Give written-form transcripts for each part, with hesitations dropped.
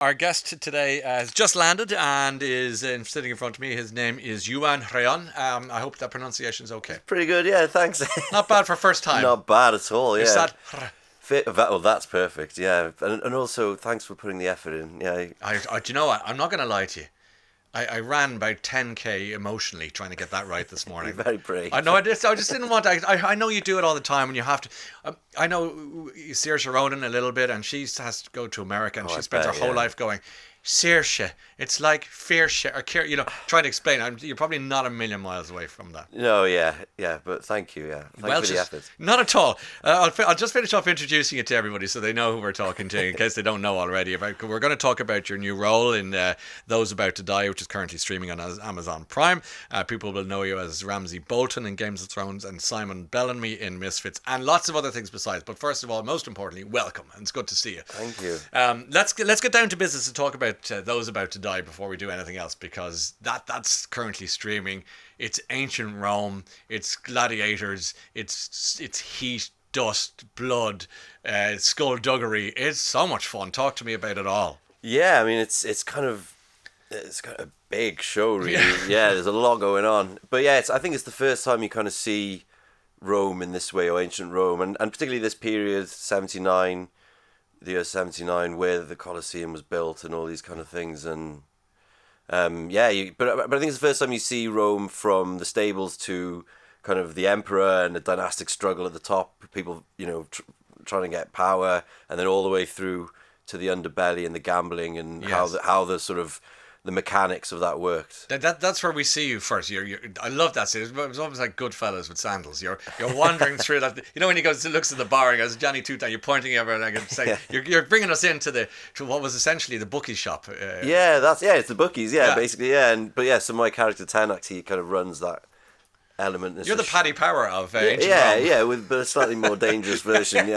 Our guest today has just landed and is sitting in front of me. His name is Iwan Rheon. I hope that pronunciation is okay. Pretty good, yeah, thanks. Not bad for first time. Not bad at all, yeah. Is that... Well, that's perfect, yeah. And also, thanks for putting the effort in, yeah. Do you know what? I'm not going to lie to you. I ran about 10k emotionally trying to get that right this morning. You're very brave. I know. I just didn't want to. I know you do it all the time, and you have to. I know Saoirse Ronan a little bit, and she has to go to America, and she spends her whole life going, Saoirse. It's like Fierce, or trying to explain. You're probably not a million miles away from that. No, yeah, but thank you, yeah. Thanks for the effort. Not at all. I'll just finish off introducing it to everybody so they know who we're talking to, in case they don't know already. We're going to talk about your new role in Those About to Die, which is currently streaming on Amazon Prime. People will know you as Ramsay Bolton in Games of Thrones and Simon Bellamy in Misfits, and lots of other things besides. But first of all, most importantly, welcome, and it's good to see you. Thank you. Let's get down to business and talk about Those About to Die before we do anything else, because that's currently streaming. It's ancient Rome, it's gladiators, it's heat, dust, blood, skullduggery. It's so much fun. Talk to me about it all. Yeah, I mean it's kind of a big show, really. Yeah, there's a lot going on. But yeah, I think it's the first time you kind of see Rome in this way, or ancient Rome, and particularly this period, 79, the year 79, where the Colosseum was built and all these kind of things. And but I think it's the first time you see Rome from the stables to kind of the emperor and the dynastic struggle at the top, people, trying to get power, and then all the way through to the underbelly and the gambling, and how the sort of the mechanics of that worked. That's where we see you first. I love that scene. It was almost like Goodfellas with sandals. You're wandering through that. When he looks at the bar and goes, Johnny Two Time, you're pointing over and I can say, you're bringing us into to what was essentially the bookie shop. It's the bookies. Basically, so my character Tenax, he kind of runs that element. You're the Paddy Power of ancient Rome. But a slightly more dangerous version.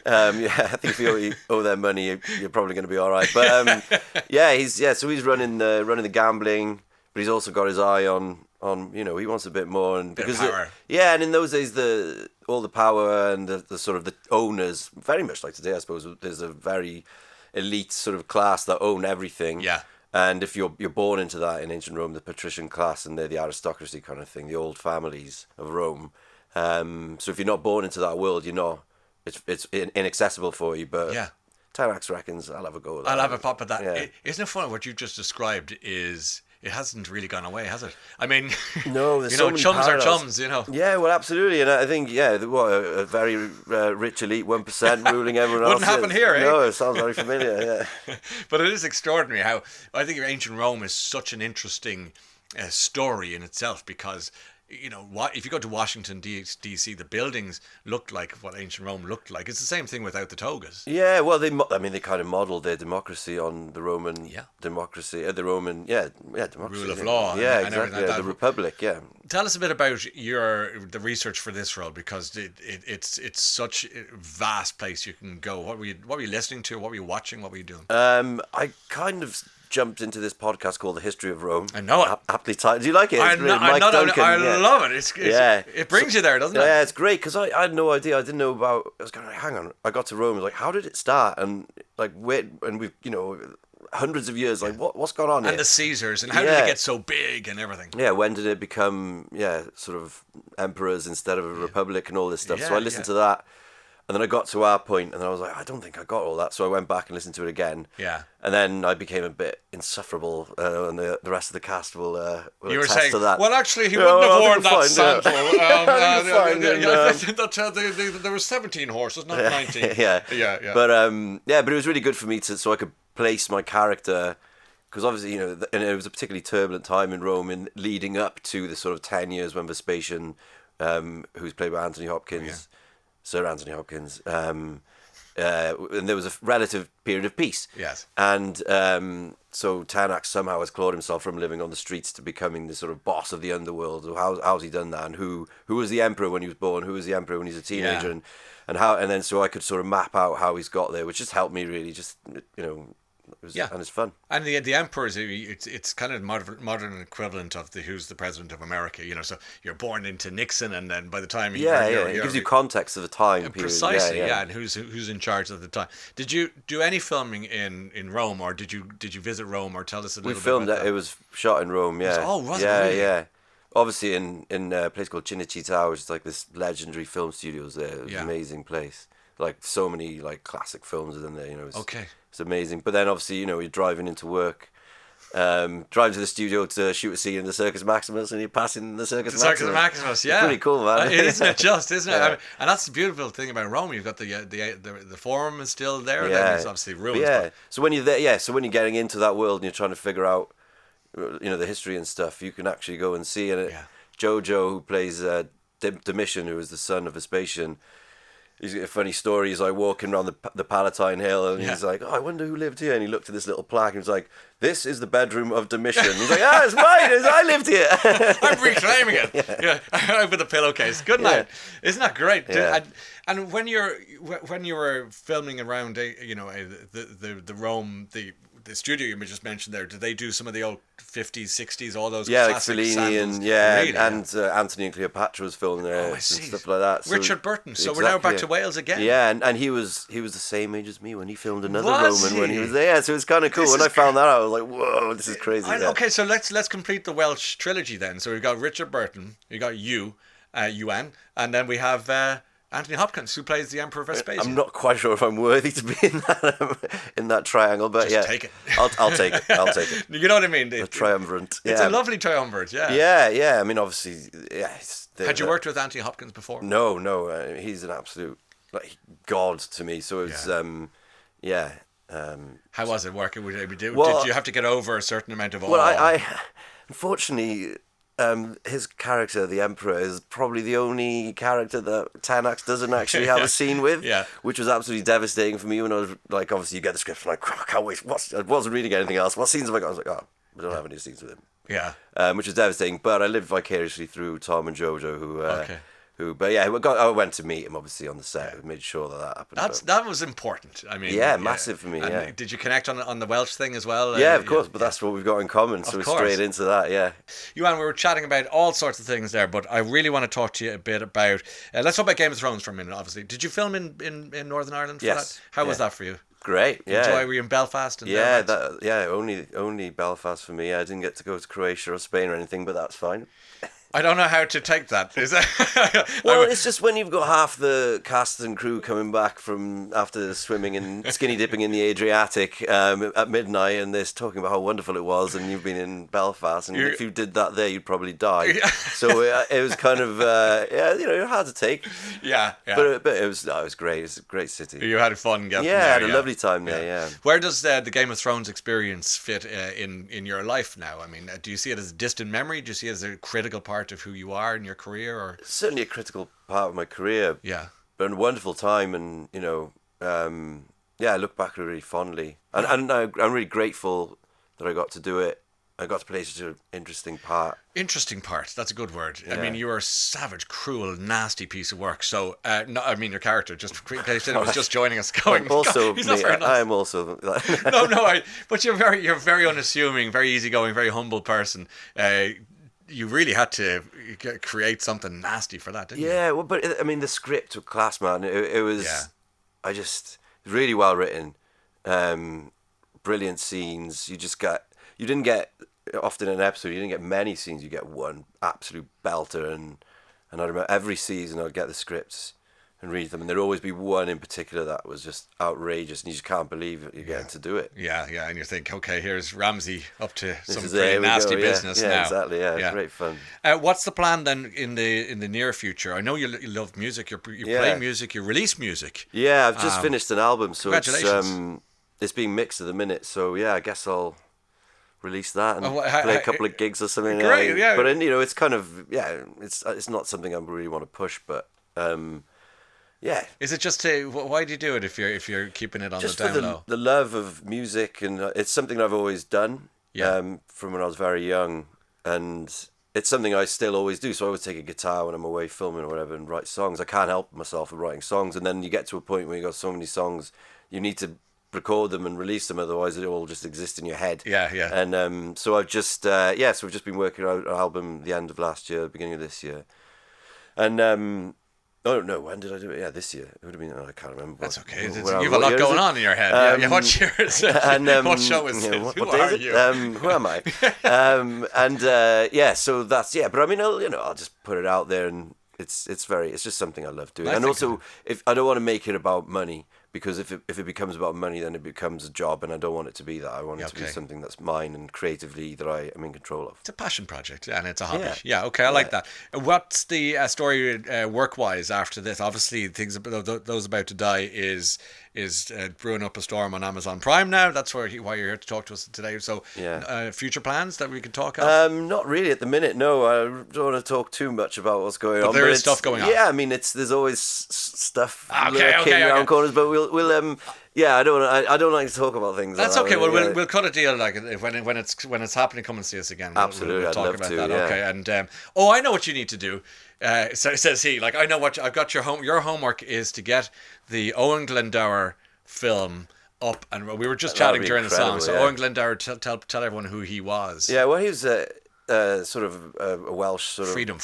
I think if you owe their money, you're probably going to be all right. But so he's running the gambling, but he's also got his eye on he wants a bit more, and because power. And in those days all the power and the sort of the owners, very much like today, I suppose, there's a very elite sort of class that own everything. Yeah. And if you're born into that in ancient Rome, the patrician class, and they're the aristocracy kind of thing, the old families of Rome. So if you're not born into that world, you're not. It's inaccessible for you. But Tenax reckons I'll have a go at that. I'll have a pop at that. Yeah. Isn't it funny what you just described? It hasn't really gone away, has it? I mean, no, there's so many chums parallels. are chums, Yeah, well, absolutely, and I think a very rich elite 1% ruling everyone else. Wouldn't happen here, eh? No, it sounds very familiar. Yeah, but it is extraordinary how I think ancient Rome is such an interesting story in itself, because if you go to Washington D.C., the buildings look like what ancient Rome looked like. It's the same thing without the togas. Yeah, well, they kind of modelled their democracy on the Roman democracy, the Roman democracy, rule of law, and exactly, like that. The republic. Yeah. Tell us a bit about the research for this role, because it's such a vast place you can go. What were you listening to? What were you watching? What were you doing? I kind of jumped into this podcast called The History of Rome. I know it. Aptly titled. Do you like it? I love it. It brings you there, doesn't it? Yeah, it's great, because I had no idea. I didn't know about. I was going, hang on. I got to Rome. I was like, how did it start? And like, and we've hundreds of years. Like, what's going on here? And the Caesars, and how did it get so big and everything? Yeah, when did it become sort of emperors instead of a republic and all this stuff? So I listened to that. And then I got to our point, and then I was like, I don't think I got all that. So I went back and listened to it again. Yeah. And then I became a bit insufferable, and the rest of the cast will you were attest saying, to that. Well, actually, he wouldn't have worn that sandal. I think there were 17 horses, not 19. Yeah. But it was really good for me so I could place my character, because obviously, and it was a particularly turbulent time in Rome, in leading up to the sort of 10 years when Vespasian, who's played by Anthony Hopkins, Sir Anthony Hopkins, and there was a relative period of peace. Yes. And so Tenax somehow has clawed himself from living on the streets to becoming the sort of boss of the underworld. How's he done that? And who was the emperor when he was born? Who was the emperor when he was a teenager? Yeah. And then so I could sort of map out how he's got there, which just helped me really just and it's fun. And the emperor is it's kind of modern equivalent of the who's the president of America. So you're born into Nixon, and then by the time it gives you context of the time period. Precisely, and who's in charge at the time. Did you do any filming in Rome, or did you visit Rome, or tell us a little bit? We filmed about that? It was shot in Rome. Yeah. Was it really? Yeah. Obviously, in a place called Cinecittà, which is like this legendary film studios there. It was an amazing place. Like so many like classic films within there. It's amazing. But then obviously, you're driving into work, driving to the studio to shoot a scene in the Circus Maximus, and you're passing the Circus Maximus. Circus Maximus, yeah. It's pretty cool, man. Isn't it isn't it? Yeah. I mean, and that's the beautiful thing about Rome. You've got the Forum is still there. Yeah. Then it's obviously ruins. Yeah. But So when you're there, so when you're getting into that world and you're trying to figure out, the history and stuff, you can actually go and see. And Jojo, who plays Domitian, who is the son of Vespasian, he's got a funny story. He's like walking around the Palatine Hill, and he's like, "Oh, I wonder who lived here." And he looked at this little plaque, and he's like, "This is the bedroom of Domitian." He's like, "Ah, it's mine. I lived here." I'm reclaiming it. Yeah, with a pillowcase. Good night. Isn't that great? Yeah. And when you were filming around, the Rome, the studio you just mentioned there, did they do some of the old 50s, 60s, all those classic like Fellini samples? and Really? Anthony and Cleopatra was filming there and stuff like that. So, Richard Burton. So we're now back to Wales again. Yeah, and he was the same age as me when he filmed another Was Roman he? when he was there. So it's kind of cool. When I found that out, I was like, "Whoa, this is crazy." Okay, so let's complete the Welsh trilogy then. So we've got Richard Burton, we got Iwan, and then we have Anthony Hopkins, who plays the Emperor Vespasian. I'm not quite sure if I'm worthy to be in that triangle, but Just take it. I'll take it. I'll take it. You know what I mean? The triumvirate. It's a lovely triumvirate, yeah. Yeah. I mean, obviously, yeah. Had you worked with Anthony Hopkins before? No. He's an absolute god to me. So it's How was it working with him? Did you have to get over a certain amount of awe? Well, I unfortunately. His character, the Emperor, is probably the only character that Tenax doesn't actually have a scene with, which was absolutely devastating for me when I was like, obviously you get the script, I'm like, oh, I can't wait, I wasn't reading anything else, what scenes have I got? I was like, oh, I don't have any scenes with him. Yeah. Which was devastating, but I lived vicariously through Tom and Jojo, I went to meet him obviously on the set and made sure that happened. That was important. I mean, massive for me. And did you connect on the Welsh thing as well? Yeah, of course, but that's what we've got in common. So we're straight into that. Yeah. Ewan, we were chatting about all sorts of things there, but I really want to talk to you a bit about. Let's talk about Game of Thrones for a minute. Obviously, did you film in Northern Ireland for that? How was that for you? Great. Yeah. Were you in Belfast? Only Belfast for me. I didn't get to go to Croatia or Spain or anything, but that's fine. I don't know how to take that. Is that? Well, it's just when you've got half the cast and crew coming back from after swimming and skinny dipping in the Adriatic at midnight, and they're talking about how wonderful it was, and you've been in Belfast, and if you did that there, you'd probably die. So it was kind of hard to take. Yeah. But it was great. It's a great city. You had fun getting there. I had a lovely time there. Yeah. Where does the Game of Thrones experience fit in your life now? I mean, do you see it as a distant memory? Do you see it as a critical part of who you are in your career? Or certainly a critical part of my career. Yeah. But a wonderful time, and I look back really fondly, and I'm really grateful that I got to do it. I got to play such an interesting part. Interesting part. That's a good word. Yeah. I mean, you were a savage, cruel, nasty piece of work. So, your character, just in case anyone was just joining us, going. Also, he's not very nice. I am also. But you're very unassuming, very easygoing, very humble person. You really had to create something nasty for that, didn't you? Yeah, well, but I mean, the script was class, man. It was. Yeah. Really well written, brilliant scenes. You didn't get often in an episode. You didn't get many scenes. You get one absolute belter, and I remember every season I'd get the scripts and read them, and there'd always be one in particular that was just outrageous, and you just can't believe you're getting to do it. Yeah, and you think, okay, here's Ramsay up to some pretty nasty business now. Yeah, exactly. Yeah, great fun. What's the plan then in the near future? I know you love music. You play music. You release music. Yeah, I've just finished an album, so congratulations. It's being mixed at the minute. So yeah, I guess I'll release that and play a couple of gigs or something. Great, yeah. But it's kind of it's not something I really want to push, but. Yeah. Is it just why do you do it if you're keeping it on just the down for low? The love of music, and it's something I've always done. From when I was very young, and it's something I still always do. So I always take a guitar when I'm away filming or whatever and write songs. I can't help myself with writing songs, and then you get to a point where you got so many songs, you need to record them and release them, otherwise it all just exists in your head. Yeah. And so I've just so we've just been working on an album the end of last year, beginning of this year, and oh no, when did I do it? Yeah, this year. It would have been. I can't remember. That's okay. You have a lot going on in your head. Yeah. What year is it? And, what show is it? What Who day are is it? you? Who am I? So that's But I mean, I'll just put it out there, and it's just something I love doing. And also, if I don't want to make it about money, because if it becomes about money, then it becomes a job, and I don't want it to be that. I want it to be something that's mine and creatively that I am in control of. It's a passion project, and it's a hobby. Yeah, okay, I like that. What's the story work-wise after this? Obviously, Those About to Die is brewing up a storm on Amazon Prime now. That's why you're here to talk to us today. So, future plans that we can talk about? Not really at the minute. No, I don't want to talk too much about what's going on. But there is stuff going on. Yeah, I mean, there's always stuff lurking around corners. But we'll I don't like to talk about things. That's like okay. That, well, we'll cut a deal like when it's happening. Come and see us again. Absolutely, we'll talk I'd love about to, that. yeah. Okay, and I know what you need to do. So says he. Like I know what I've got. Your homework is to get the Owen Glendower film up, and we were just chatting during the song. So Owen Glendower, tell everyone who he was. Yeah, well, he was sort of a Welsh sort of freedom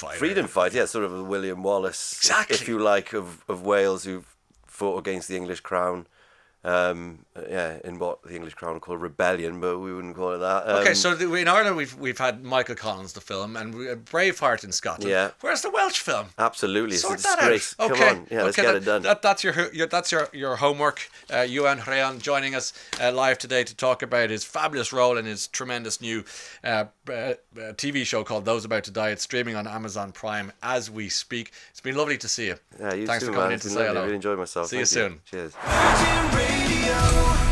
fighter. Sort of a William Wallace, exactly, if you like, of Wales, who fought against the English crown. In what the English crown call rebellion, but we wouldn't call it that. Okay, so in Ireland we've had Michael Collins the film, and Braveheart in Scotland. Yeah. Where's the Welsh film? Absolutely, Sort it's a disgrace. That out. Come on, let's get it done. That's your homework. Iwan Rheon joining us live today to talk about his fabulous role in his tremendous new TV show called Those About to Die. It's streaming on Amazon Prime as we speak. It's been lovely to see you. Yeah, you Thanks too, for coming man. in to say lovely. hello. I really enjoyed myself. See you soon. Cheers. Virgin Radio.